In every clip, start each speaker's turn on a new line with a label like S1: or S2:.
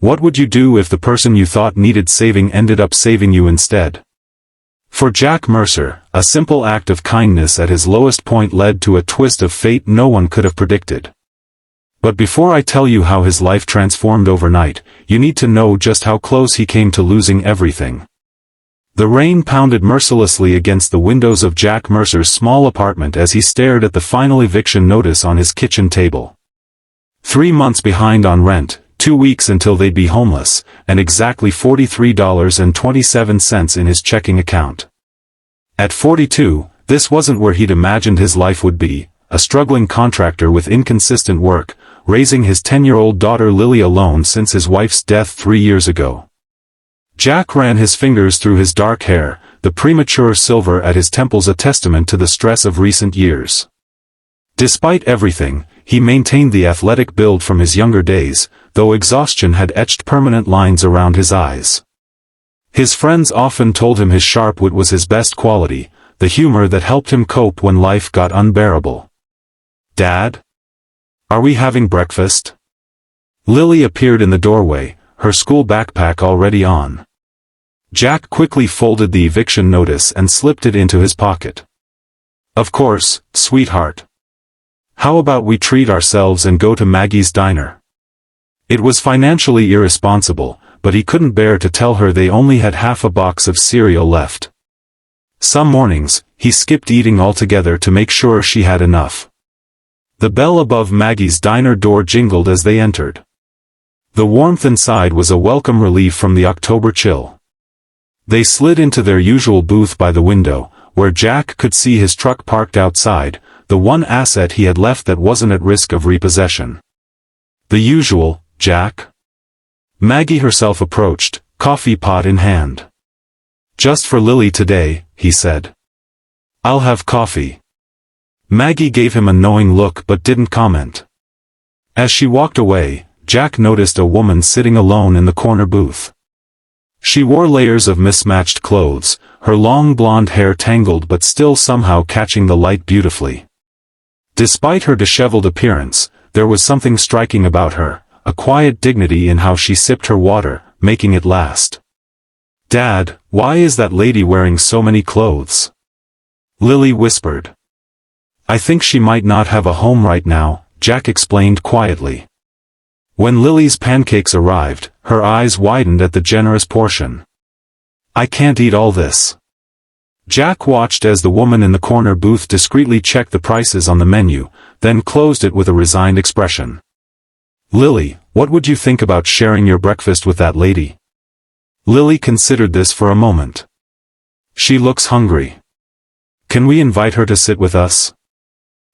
S1: What would you do if the person you thought needed saving ended up saving you instead? For Jack Mercer, a simple act of kindness at his lowest point led to a twist of fate no one could have predicted. But before I tell you how his life transformed overnight, you need to know just how close he came to losing everything. The rain pounded mercilessly against the windows of Jack Mercer's small apartment as he stared at the final eviction notice on his kitchen table. 3 months behind on rent, 2 weeks until they'd be homeless, and exactly $43.27 in his checking account. At 42, this wasn't where he'd imagined his life would be, a struggling contractor with inconsistent work, raising his 10-year-old daughter Lily alone since his wife's death 3 years ago. Jack ran his fingers through his dark hair, the premature silver at his temples a testament to the stress of recent years. Despite everything, he maintained the athletic build from his younger days, though exhaustion had etched permanent lines around his eyes. His friends often told him his sharp wit was his best quality, the humor that helped him cope when life got unbearable. "Dad? Are we having breakfast?" Lily appeared in the doorway, her school backpack already on. Jack quickly folded the eviction notice and slipped it into his pocket. "Of course, sweetheart. How about we treat ourselves and go to Maggie's diner?" It was financially irresponsible, but he couldn't bear to tell her they only had half a box of cereal left. Some mornings, he skipped eating altogether to make sure she had enough. The bell above Maggie's diner door jingled as they entered. The warmth inside was a welcome relief from the October chill. They slid into their usual booth by the window, where Jack could see his truck parked outside, the one asset he had left that wasn't at risk of repossession. "The usual, Jack?" Maggie herself approached, coffee pot in hand. "Just for Lily today," he said. "I'll have coffee." Maggie gave him a knowing look but didn't comment. As she walked away, Jack noticed a woman sitting alone in the corner booth. She wore layers of mismatched clothes, her long blonde hair tangled but still somehow catching the light beautifully. Despite her disheveled appearance, there was something striking about her, a quiet dignity in how she sipped her water, making it last. "Dad, why is that lady wearing so many clothes?" Lily whispered. "I think she might not have a home right now," Jack explained quietly. When Lily's pancakes arrived, her eyes widened at the generous portion. "I can't eat all this." Jack watched as the woman in the corner booth discreetly checked the prices on the menu, then closed it with a resigned expression. "Lily, what would you think about sharing your breakfast with that lady?" Lily considered this for a moment. "She looks hungry. Can we invite her to sit with us?"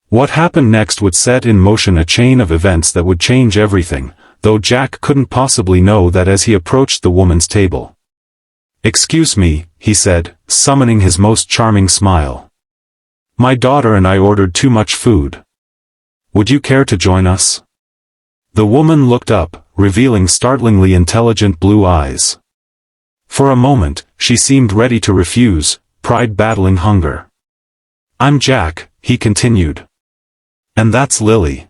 S1: What happened next would set in motion a chain of events that would change everything, though Jack couldn't possibly know that as he approached the woman's table. "Excuse me," he said, summoning his most charming smile. "My daughter and I ordered too much food. Would you care to join us?" The woman looked up, revealing startlingly intelligent blue eyes. For a moment, she seemed ready to refuse, pride battling hunger. "I'm Jack," he continued. "And that's Lily.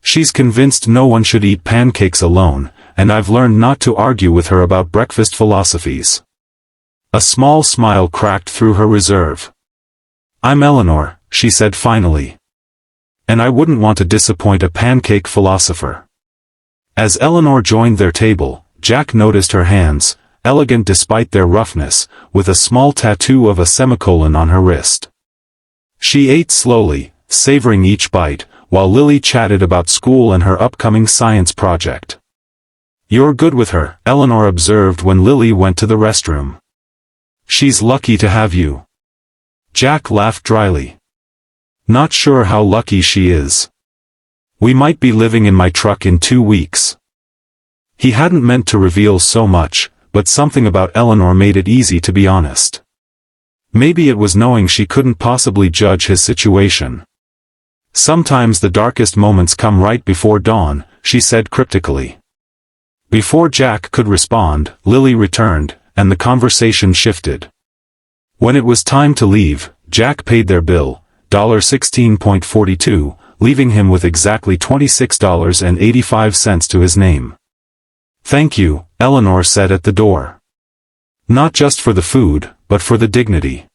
S1: She's convinced no one should eat pancakes alone, and I've learned not to argue with her about breakfast philosophies." A small smile cracked through her reserve. "I'm Eleanor," she said finally. "And I wouldn't want to disappoint a pancake philosopher." As Eleanor joined their table, Jack noticed her hands, elegant despite their roughness, with a small tattoo of a semicolon on her wrist. She ate slowly, savoring each bite, while Lily chatted about school and her upcoming science project. "You're good with her," Eleanor observed when Lily went to the restroom. "She's lucky to have you." Jack laughed dryly. "Not sure how lucky she is. We might be living in my truck in 2 weeks." He hadn't meant to reveal so much, but something about Eleanor made it easy to be honest. Maybe it was knowing she couldn't possibly judge his situation. "Sometimes the darkest moments come right before dawn," she said cryptically. Before Jack could respond, Lily returned, and the conversation shifted. When it was time to leave, Jack paid their bill, $16.42, leaving him with exactly $26.85 to his name. "Thank you," Eleanor said at the door. "Not just for the food, but for the dignity."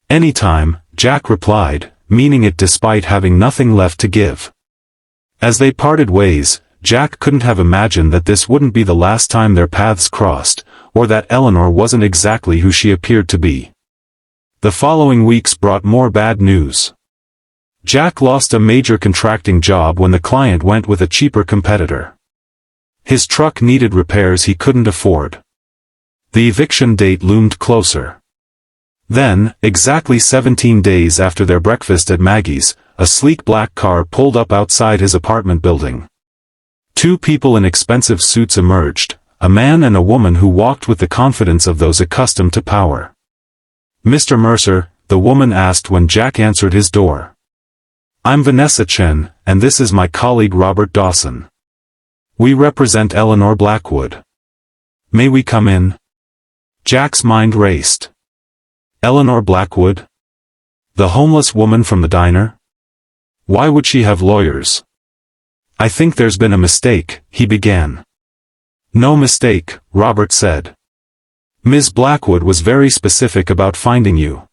S1: "Anytime," Jack replied, meaning it despite having nothing left to give. As they parted ways, Jack couldn't have imagined that this wouldn't be the last time their paths crossed, or that Eleanor wasn't exactly who she appeared to be. The following weeks brought more bad news. Jack lost a major contracting job when the client went with a cheaper competitor. His truck needed repairs he couldn't afford. The eviction date loomed closer. Then, exactly 17 days after their breakfast at Maggie's, a sleek black car pulled up outside his apartment building. Two people in expensive suits emerged, a man and a woman who walked with the confidence of those accustomed to power. "Mr. Mercer," the woman asked when Jack answered his door. "I'm Vanessa Chen, and this is my colleague Robert Dawson. We represent Eleanor Blackwood. May we come in?" Jack's mind raced. Eleanor Blackwood? The homeless woman from the diner? Why would she have lawyers? "I think there's been a mistake," he began. "No mistake," Robert said. "Ms. Blackwood was very specific about finding you."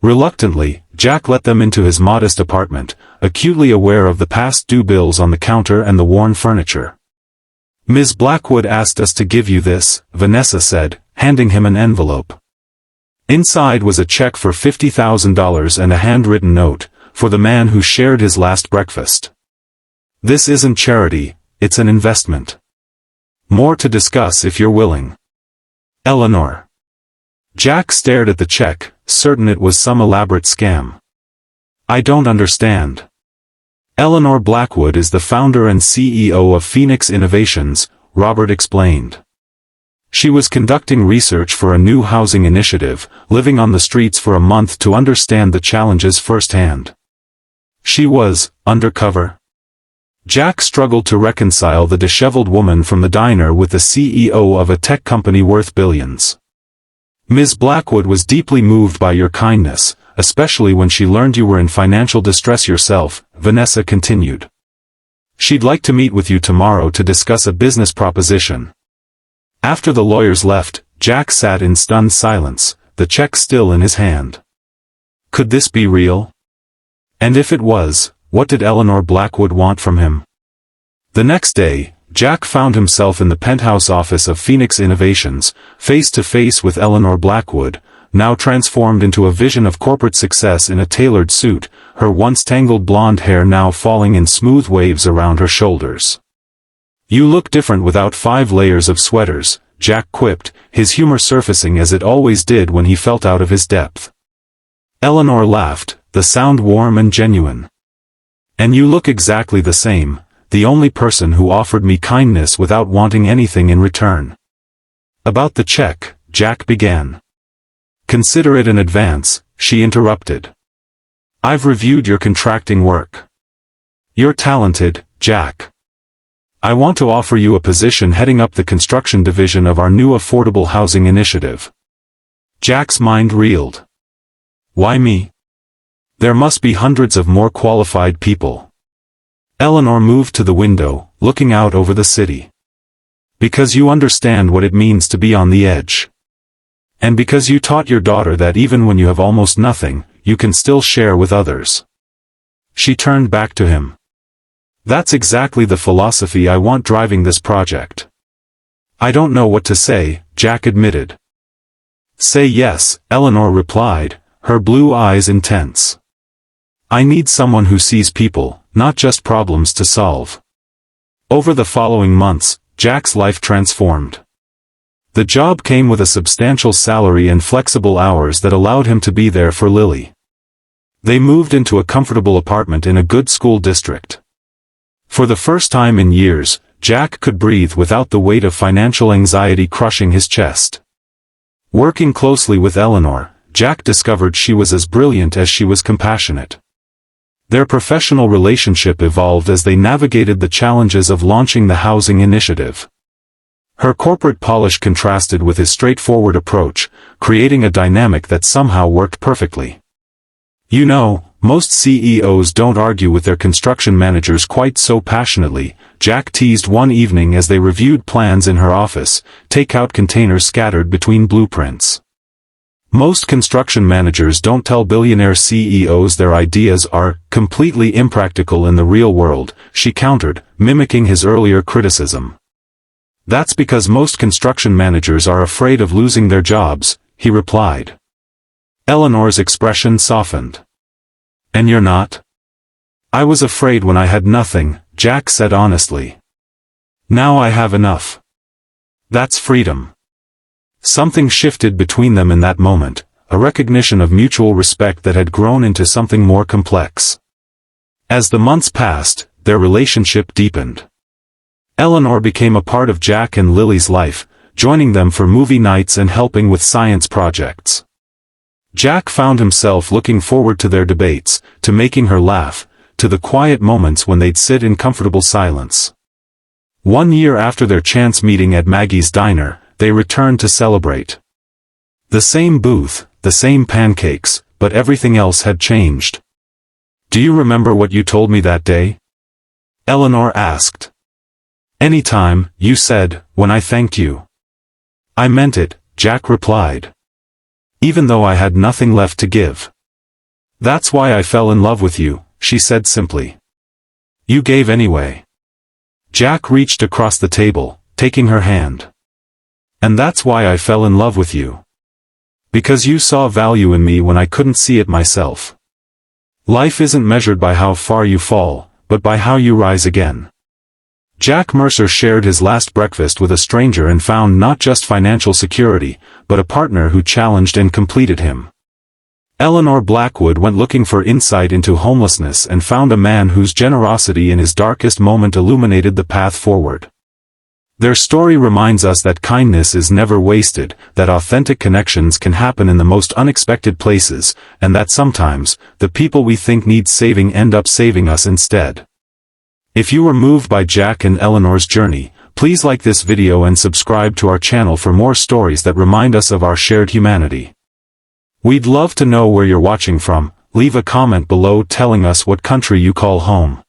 S1: Reluctantly, Jack let them into his modest apartment, acutely aware of the past due bills on the counter and the worn furniture. "Ms. Blackwood asked us to give you this," Vanessa said, handing him an envelope. Inside was a check for $50,000 and a handwritten note, for the man who shared his last breakfast. "This isn't charity, it's an investment. More to discuss if you're willing. Eleanor." Jack stared at the check, certain it was some elaborate scam. "I don't understand." "Eleanor Blackwood is the founder and CEO of Phoenix Innovations," Robert explained. "She was conducting research for a new housing initiative, living on the streets for a month to understand the challenges firsthand." "She was undercover?" Jack struggled to reconcile the disheveled woman from the diner with the CEO of a tech company worth billions. "Ms. Blackwood was deeply moved by your kindness, especially when she learned you were in financial distress yourself," Vanessa continued. "She'd like to meet with you tomorrow to discuss a business proposition." After the lawyers left, Jack sat in stunned silence, the check still in his hand. Could this be real? And if it was, what did Eleanor Blackwood want from him? The next day, Jack found himself in the penthouse office of Phoenix Innovations, face to face with Eleanor Blackwood, now transformed into a vision of corporate success in a tailored suit, her once tangled blonde hair now falling in smooth waves around her shoulders. "You look different without 5 layers of sweaters," Jack quipped, his humor surfacing as it always did when he felt out of his depth. Eleanor laughed, the sound warm and genuine. "And you look exactly the same, the only person who offered me kindness without wanting anything in return." "About the check," Jack began. "Consider it an advance," she interrupted. "I've reviewed your contracting work. You're talented, Jack. I want to offer you a position heading up the construction division of our new affordable housing initiative." Jack's mind reeled. "Why me? There must be hundreds of more qualified people." Eleanor moved to the window, looking out over the city. "Because you understand what it means to be on the edge. And because you taught your daughter that even when you have almost nothing, you can still share with others." She turned back to him. "That's exactly the philosophy I want driving this project." "I don't know what to say," Jack admitted. "Say yes," Eleanor replied, her blue eyes intense. "I need someone who sees people, not just problems to solve." Over the following months, Jack's life transformed. The job came with a substantial salary and flexible hours that allowed him to be there for Lily. They moved into a comfortable apartment in a good school district. For the first time in years, Jack could breathe without the weight of financial anxiety crushing his chest. Working closely with Eleanor, Jack discovered she was as brilliant as she was compassionate. Their professional relationship evolved as they navigated the challenges of launching the housing initiative. Her corporate polish contrasted with his straightforward approach, creating a dynamic that somehow worked perfectly. "You know, Most CEOs don't argue with their construction managers quite so passionately, Jack teased one evening as they reviewed plans in her office, takeout containers scattered between blueprints. Most construction managers don't tell billionaire CEOs their ideas are completely impractical in the real world, she countered, mimicking his earlier criticism. That's because most construction managers are afraid of losing their jobs, he replied. Eleanor's expression softened. And you're not? I was afraid when I had nothing, Jack said honestly. Now I have enough. That's freedom. Something shifted between them in that moment, a recognition of mutual respect that had grown into something more complex. As the months passed, their relationship deepened. Eleanor became a part of Jack and Lily's life, joining them for movie nights and helping with science projects. Jack found himself looking forward to their debates, to making her laugh, to the quiet moments when they'd sit in comfortable silence. 1 year after their chance meeting at Maggie's diner, they returned to celebrate. The same booth, the same pancakes, but everything else had changed. Do you remember what you told me that day? Eleanor asked. Anytime, you said, when I thanked you. I meant it, Jack replied. Even though I had nothing left to give. That's why I fell in love with you, she said simply. You gave anyway. Jack reached across the table, taking her hand. And that's why I fell in love with you. Because you saw value in me when I couldn't see it myself. Life isn't measured by how far you fall, but by how you rise again. Jack Mercer shared his last breakfast with a stranger and found not just financial security, but a partner who challenged and completed him. Eleanor Blackwood went looking for insight into homelessness and found a man whose generosity in his darkest moment illuminated the path forward. Their story reminds us that kindness is never wasted, that authentic connections can happen in the most unexpected places, and that sometimes, the people we think need saving end up saving us instead. If you were moved by Jack and Eleanor's journey, please like this video and subscribe to our channel for more stories that remind us of our shared humanity. We'd love to know where you're watching from. Leave a comment below telling us what country you call home.